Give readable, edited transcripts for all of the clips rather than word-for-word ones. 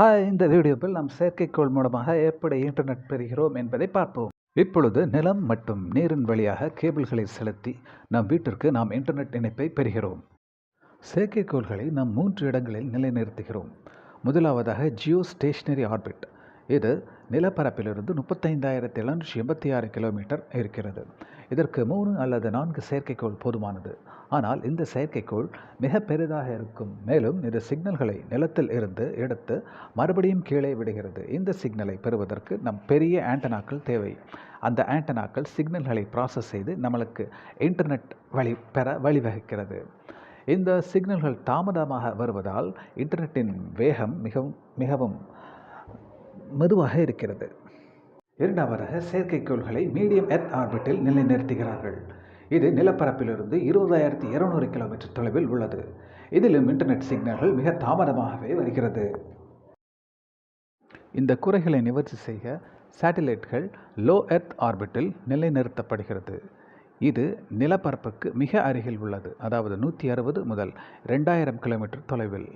இந்த வீடியோவில் நாம் செயற்கைக்கோள் மூலமாக எப்படி இன்டர்நெட் பெறுகிறோம் என்பதை பார்ப்போம். இப்பொழுது நிலம் மற்றும் நீரின் வழியாக கேபிள்களை செலுத்தி நம் வீட்டிற்கு நாம் இன்டர்நெட் இணைப்பை பெறுகிறோம். செயற்கைக்கோள்களை நாம் 3 இடங்களில் நிலைநிறுத்துகிறோம். முதலாவதாக ஜியோ ஸ்டேஷனரி ஆர்பிட். இது நிலப்பரப்பிலிருந்து 35,786 கிலோமீட்டர் இருக்கிறது. இதற்கு 3 அல்லது 4 செயற்கைக்கோள் போதுமானது. ஆனால் இந்த செயற்கைக்கோள் மிக பெரிதாக இருக்கும். மேலும் இது சிக்னல்களை நிலத்தில் இருந்து எடுத்து மறுபடியும் கீழே விடுகிறது. இந்த சிக்னலை பெறுவதற்கு நம் பெரிய ஆண்டனாக்கள் தேவை. அந்த ஆண்டனாக்கள் சிக்னல்களை ப்ராசஸ் செய்து நம்மளுக்கு இன்டர்நெட் பெற வழிவகுக்கிறது. இந்த சிக்னல்கள் தாமதமாக வருவதால் இன்டர்நெட்டின் வேகம் மிகவும் மெதுவாக இருக்கிறது. இரண்டாவதாக செயற்கைக்கோள்களை மீடியம் எர்த் ஆர்பிட்டில் நிலைநிறுத்துகிறார்கள். இது நிலப்பரப்பிலிருந்து 20,200 கிலோமீட்டர் தொலைவில் உள்ளது. இதிலும் இன்டர்நெட் சிக்னல்கள் மிக தாமதமாகவே வருகிறது. இந்த குறைகளை நிவர்த்தி செய்ய சேட்டிலைட்கள் லோ எர்த் ஆர்பிட்டில் நிலைநிறுத்தப்படுகிறது. இது நிலப்பரப்புக்கு மிக அருகில் உள்ளது, அதாவது 160 முதல் 2000 கிலோமீட்டர் தொலைவில்.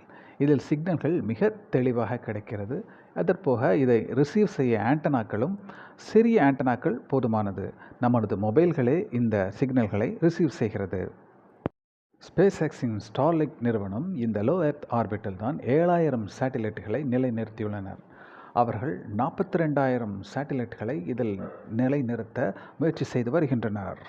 இதில் சிக்னல்கள் மிக தெளிவாக கிடைக்கிறது. அதற்போக இதை ரிசீவ் செய்ய ஆண்டனாக்களும் சிறிய ஆண்டனாக்கள் போதுமானது. நமது மொபைல்களே இந்த சிக்னல்களை ரிசீவ் செய்கிறது. ஸ்பேஸ் எக்ஸின் ஸ்டார்லிங்க் நிறுவனம் இந்த லோ எர்த் ஆர்பிட்டில் தான் 7000 சேட்டிலைட்டுகளை நிலைநிறுத்தியுள்ளனர். அவர்கள் 42,000 சேட்டிலைட்டுகளை இதில் நிலைநிறுத்த முயற்சி செய்து வருகின்றனர்.